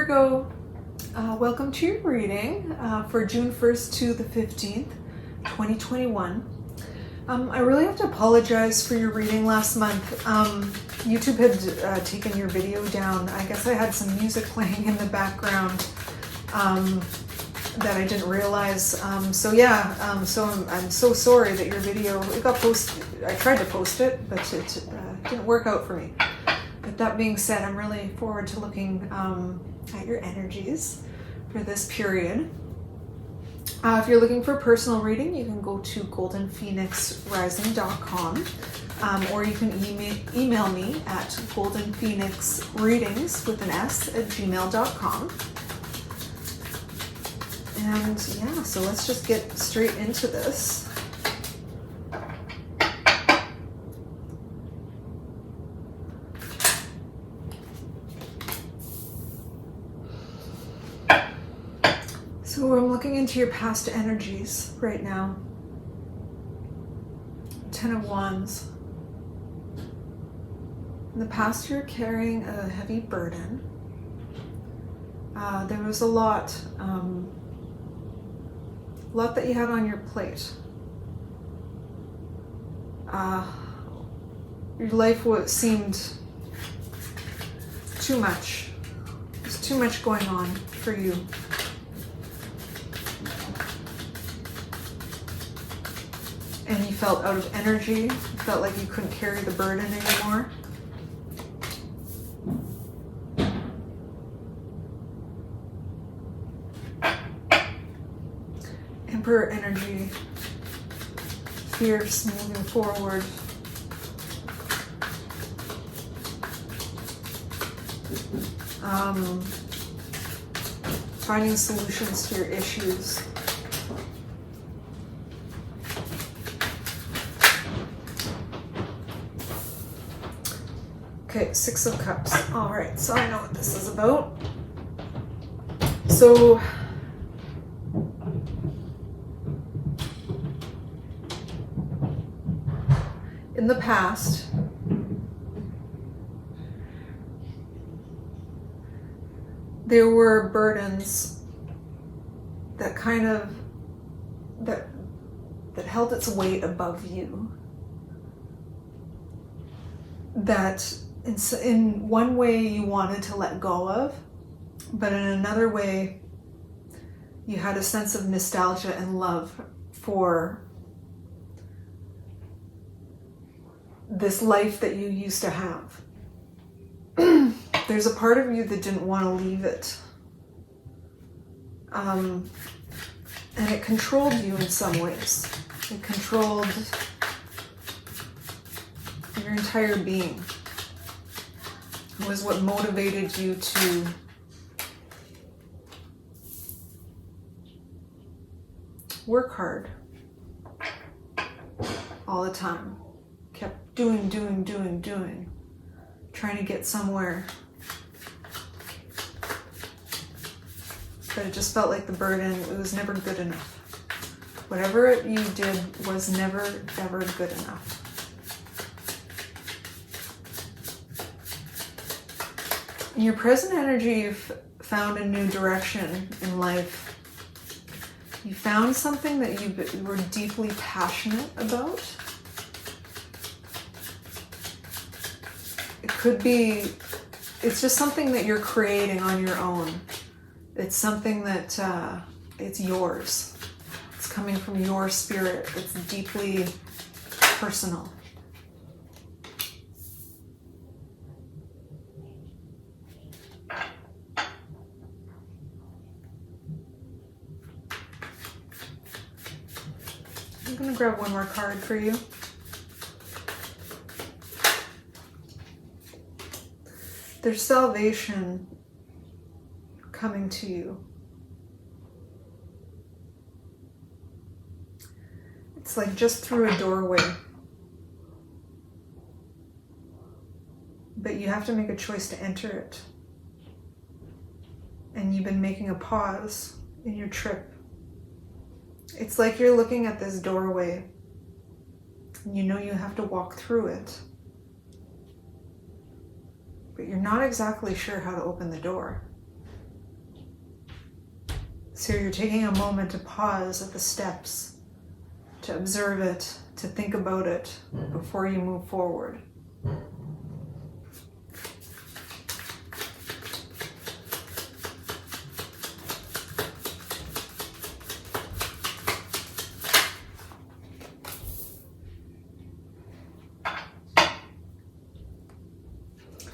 Virgo, welcome to your reading for June 1st to the 15th, 2021. I really have to apologize for your reading last month. YouTube had taken your video down. I guess I had some music playing in the background that I didn't realize. I'm so sorry that your video, it got posted. I tried to post it, but it didn't work out for me. But that being said, I'm really forward to looking at your energies for this period. If you're looking for a personal reading, you can go to goldenphoenixrising.com or you can email me at goldenphoenixreadings@gmail.com. And yeah, so let's just get straight into this. So I'm looking into your past energies right now. 10 of Wands. In the past, you're carrying a heavy burden. There was a lot that you had on your plate. Your life seemed too much. There's too much going on for you. And you felt out of energy, you felt like you couldn't carry the burden anymore. Emperor energy, fierce, moving forward. Finding solutions to your issues. Okay, 6 of Cups. All right, so I know what this is about. So, in the past, there were burdens that that held its weight above you. That in one way you wanted to let go of, but in another way you had a sense of nostalgia and love for this life that you used to have. There's a part of you that didn't want to leave it. And it controlled you in some ways. It controlled your entire being. It was what motivated you to work hard all the time. Kept doing, trying to get somewhere. But it just felt like the burden, it was never good enough. Whatever you did was never, ever good enough. In your present energy, you've found a new direction in life. You found something that you were deeply passionate about. It could be, it's just something that you're creating on your own. It's something that it's yours. It's coming from your spirit. It's deeply personal. I'm going to grab one more card for you. There's salvation coming to you. It's like just through a doorway. But you have to make a choice to enter it. And you've been making a pause in your trip. It's like you're looking at this doorway. You know you have to walk through it. but you're not exactly sure how to open the door. So you're taking a moment to pause at the steps, to observe it, to think about it before you move forward.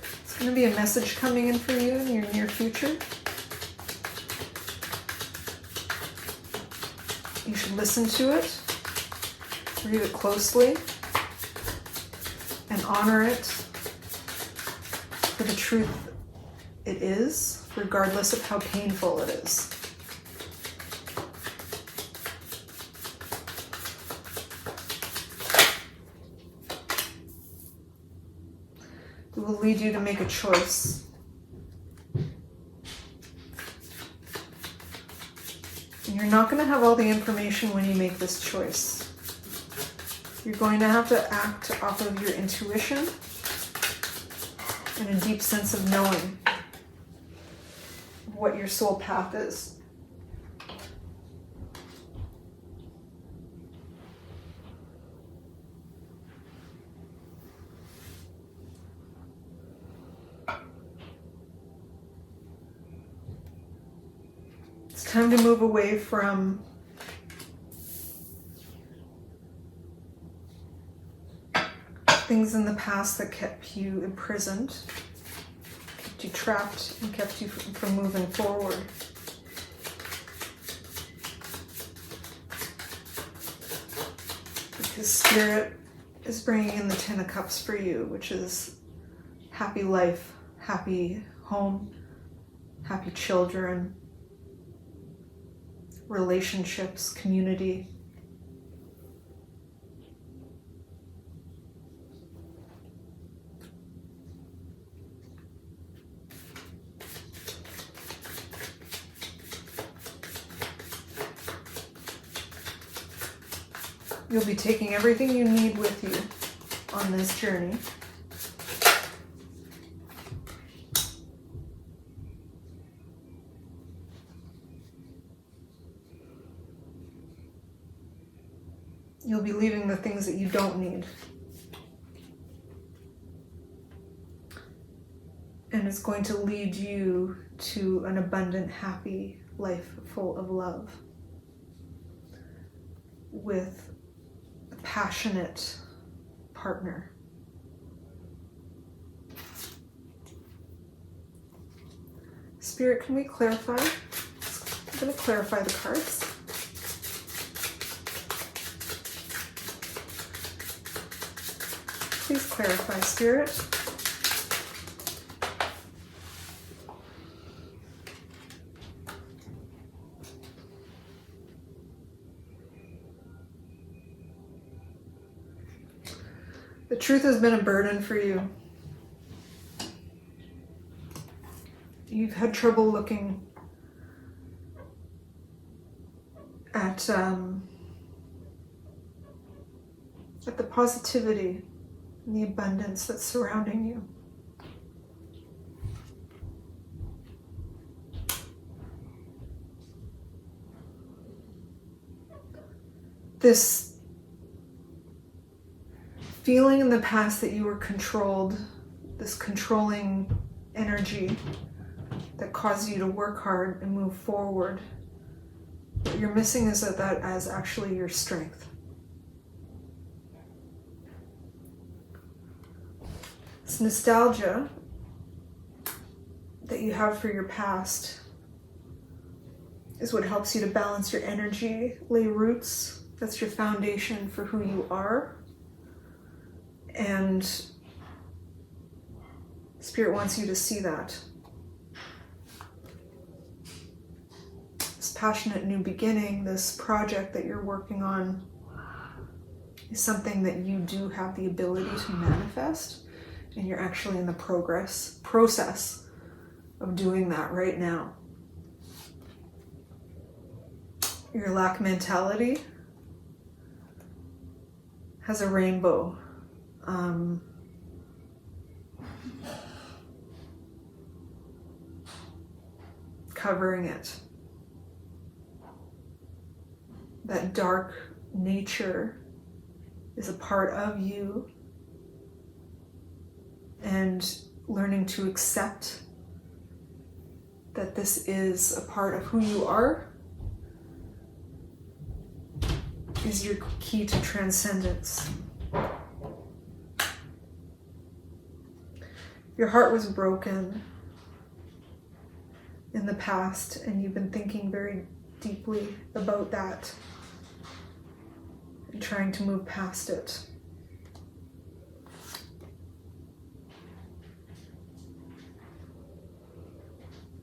There's going to be a message coming in for you in your near future. You should listen to it, read it closely, and honor it for the truth it is, regardless of how painful it is. It will lead you to make a choice. You're not going to have all the information when you make this choice. You're going to have to act off of your intuition and a deep sense of knowing what your soul path is. It's time to move away from things in the past that kept you imprisoned, kept you trapped, and kept you from moving forward. Because Spirit is bringing in the Ten of Cups for you, which is happy life, happy home, happy children, relationships, community. You'll be taking everything you need with you on this journey. You'll be leaving the things that you don't need. And it's going to lead you to an abundant, happy life full of love, with a passionate partner. Spirit, can we clarify? I'm going to clarify the cards. Please clarify, Spirit. The truth has been a burden for you. You've had trouble looking at the positivity and the abundance that's surrounding you. This feeling in the past that you were controlled, this controlling energy that caused you to work hard and move forward, what you're missing is that as actually your strength. This nostalgia that you have for your past is what helps you to balance your energy, lay roots. That's your foundation for who you are. And Spirit wants you to see that. This passionate new beginning, this project that you're working on, is something that you do have the ability to manifest. And you're actually in the process of doing that right now. Your lack mentality has a rainbow. Covering it. that dark nature is a part of you, and learning to accept that this is a part of who you are is your key to transcendence. Your heart was broken in the past, and you've been thinking very deeply about that and trying to move past it.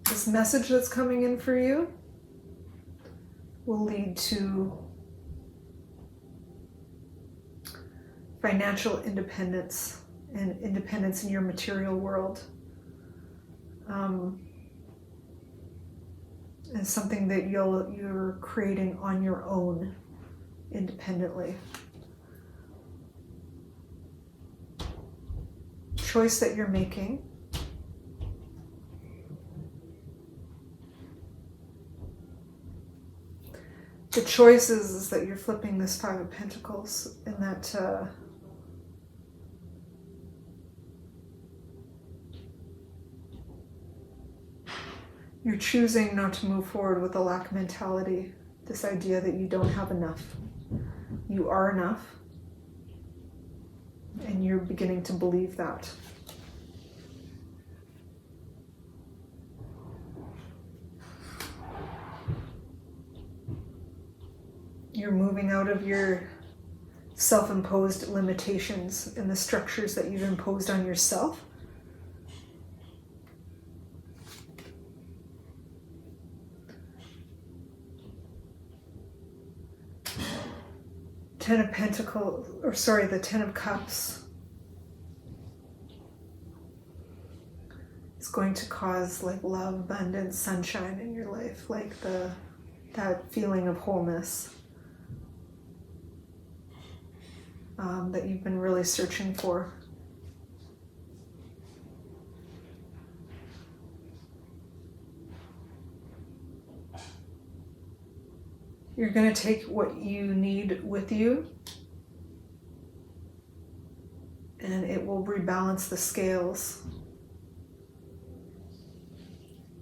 This message that's coming in for you will lead to financial independence and independence in your material world. And something that you're creating on your own independently. Choice that you're making. The choice is that you're flipping this Five of Pentacles, and that you're choosing not to move forward with a lack mentality. This idea that you don't have enough. You are enough. And you're beginning to believe that. You're moving out of your self-imposed limitations and the structures that you've imposed on yourself. Ten of Pentacles, the Ten of Cups is going to cause like love, abundance, sunshine in your life, like that feeling of wholeness that you've been really searching for. You're going to take what you need with you, and it will rebalance the scales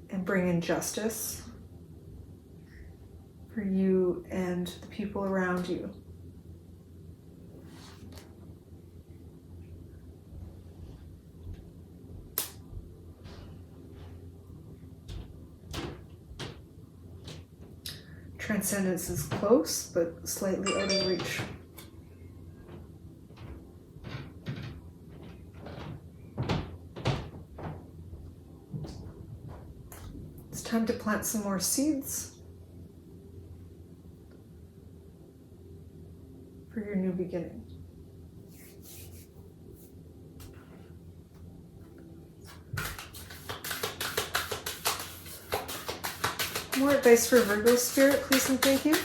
and bring in justice for you and the people around you. Transcendence is close, but slightly out of reach. It's time to plant some more seeds for your new beginning. More advice for Virgo spirit, please and thank you.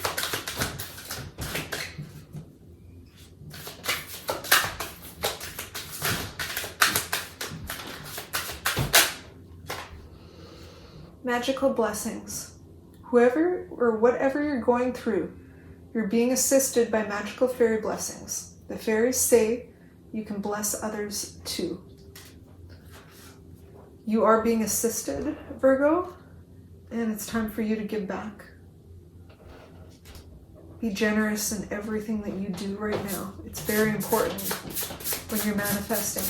Magical blessings. Whoever or whatever you're going through, you're being assisted by magical fairy blessings. The fairies say you can bless others too. You are being assisted, Virgo. And it's time for you to give back. Be generous in everything that you do right now. It's very important when you're manifesting.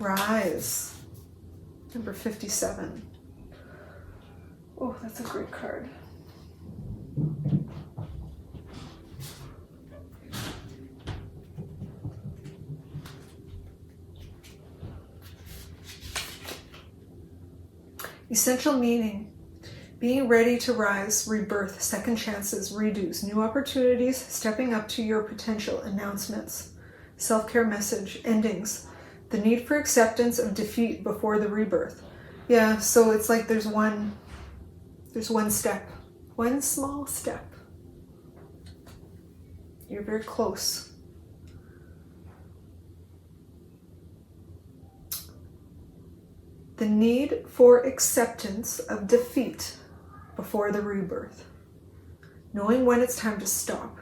Rise. Number 57. Oh, that's a great card. Essential meaning. Being ready to rise, rebirth, second chances, redos, new opportunities, stepping up to your potential, announcements, self-care message, endings, the need for acceptance of defeat before the rebirth. Yeah, so it's like there's one step, one small step. You're very close The need for acceptance of defeat before the rebirth. Knowing when it's time to stop.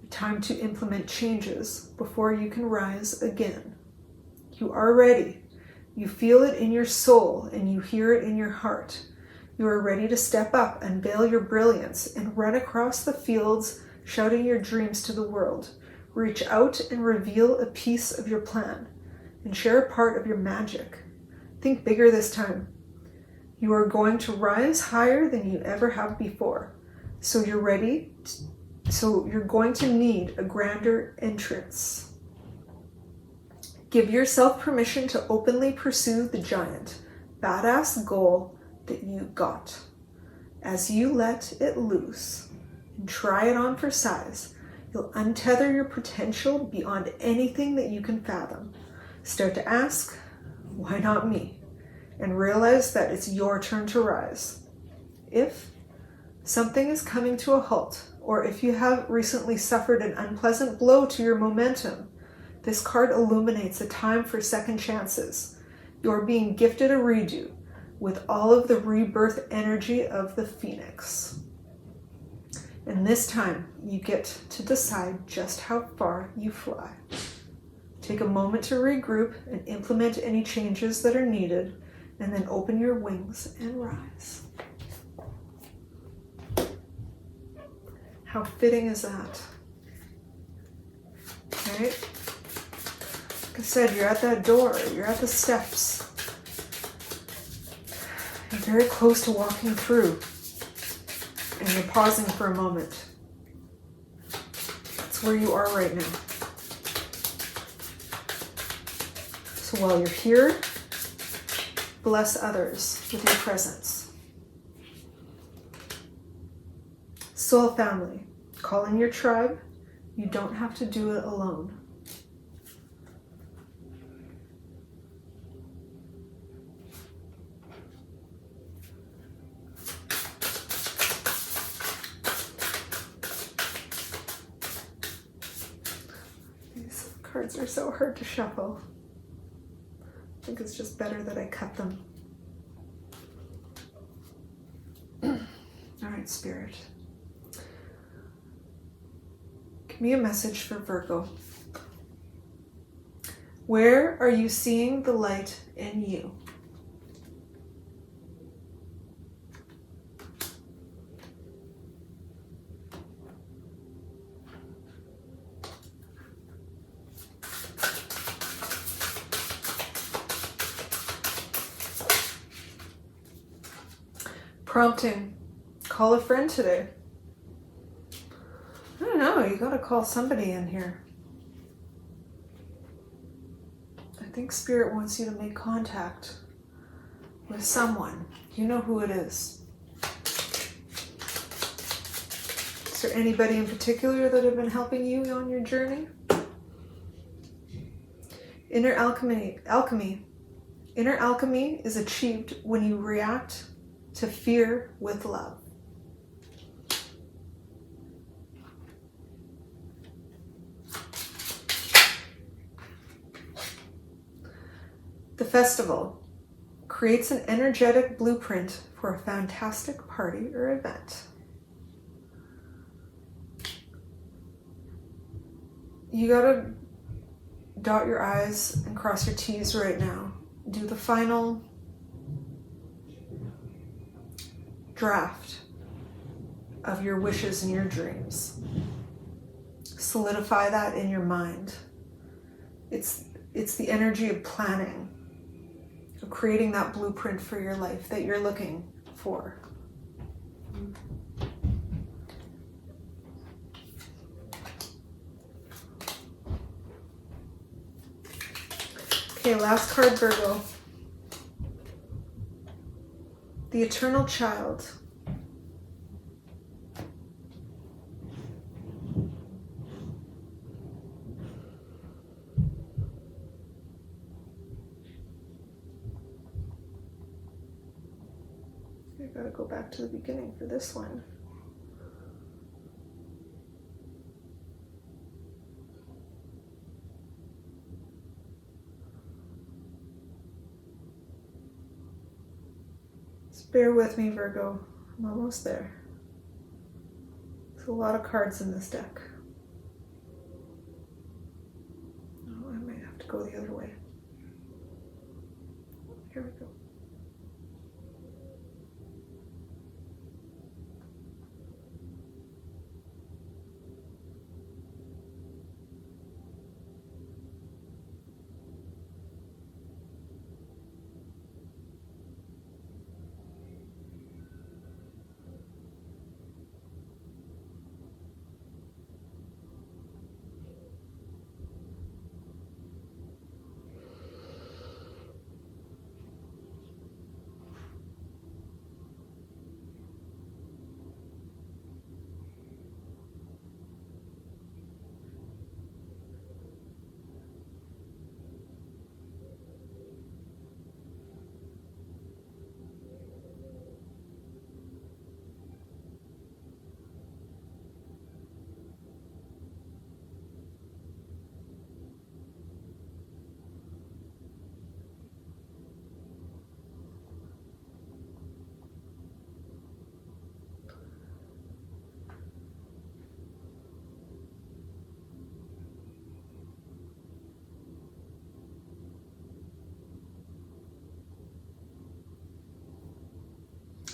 Time to implement changes before you can rise again. You are ready. You feel it in your soul and you hear it in your heart. You are ready to step up, unveil your brilliance, and run across the fields, shouting your dreams to the world. Reach out and reveal a piece of your plan and share a part of your magic. Think bigger this time. You are going to rise higher than you ever have before. So you're going to need a grander entrance. Give yourself permission to openly pursue the giant, badass goal that you got. As you let it loose and try it on for size, you'll untether your potential beyond anything that you can fathom. Start to ask, why not me? And realize that it's your turn to rise. If something is coming to a halt, or if you have recently suffered an unpleasant blow to your momentum, this card illuminates a time for second chances. You're being gifted a redo with all of the rebirth energy of the Phoenix. And this time, you get to decide just how far you fly. Take a moment to regroup and implement any changes that are needed, and then open your wings and rise. How fitting is that? Right? Like I said, you're at that door, you're at the steps. You're very close to walking through, and you're pausing for a moment. That's where you are right now. So while you're here, bless others with your presence. Soul family, call in your tribe. You don't have to do it alone. These cards are so hard to shuffle. I think it's just better that I cut them. All right, Spirit. Give me a message for Virgo. Where are you seeing the light in you? Prompting. Call a friend today. I don't know, you gotta call somebody in here. I think Spirit wants you to make contact with someone. You know who it is. Is there anybody in particular that have been helping you on your journey? Inner alchemy. Inner alchemy is achieved when you react to fear with love. The festival creates an energetic blueprint for a fantastic party or event. You gotta dot your I's and cross your T's right now. Do the final draft of your wishes and your dreams. Solidify that in your mind. It's the energy of planning, of creating that blueprint for your life that you're looking for. Okay, last card, Virgo. The Eternal Child. I gotta go back to the beginning for this one. bear with me, Virgo. I'm almost there. There's a lot of cards in this deck. Oh, I might have to go the other way. Here we go.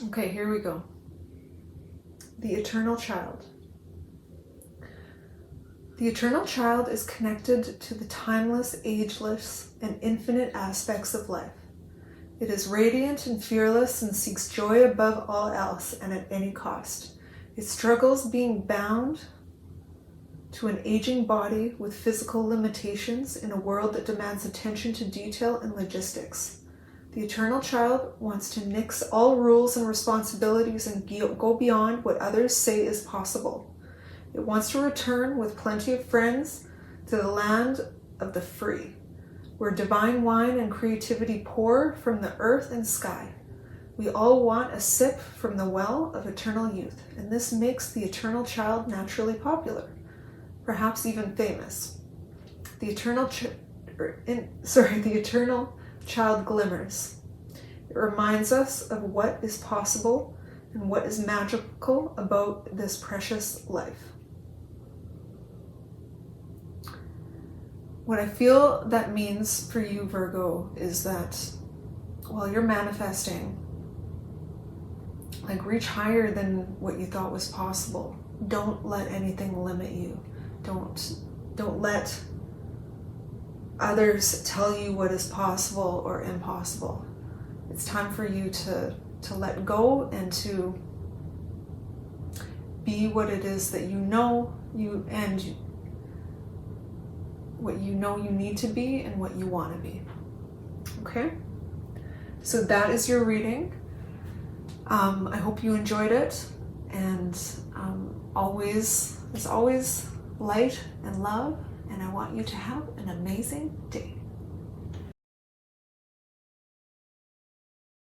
Okay, here we go. The Eternal Child. The Eternal Child is connected to the timeless, ageless, and infinite aspects of life. It is radiant and fearless and seeks joy above all else and at any cost. It struggles being bound to an aging body with physical limitations in a world that demands attention to detail and logistics. The Eternal Child wants to nix all rules and responsibilities and go beyond what others say is possible. It wants to return with plenty of friends to the land of the free, where divine wine and creativity pour from the earth and sky. We all want a sip from the well of eternal youth, and this makes the Eternal Child naturally popular, perhaps even famous. The Eternal Child glimmers. It reminds us of what is possible and what is magical about this precious life. What I feel that means for you, Virgo, is that while you're manifesting, reach higher than what you thought was possible. Don't let anything limit you. Don't let others tell you what is possible or impossible. It's time for you to let go and to be what it is that what you know you need to be and what you want to be. Okay? So that is your reading. I hope you enjoyed it, and as always, light and love, and I want you to have an amazing day.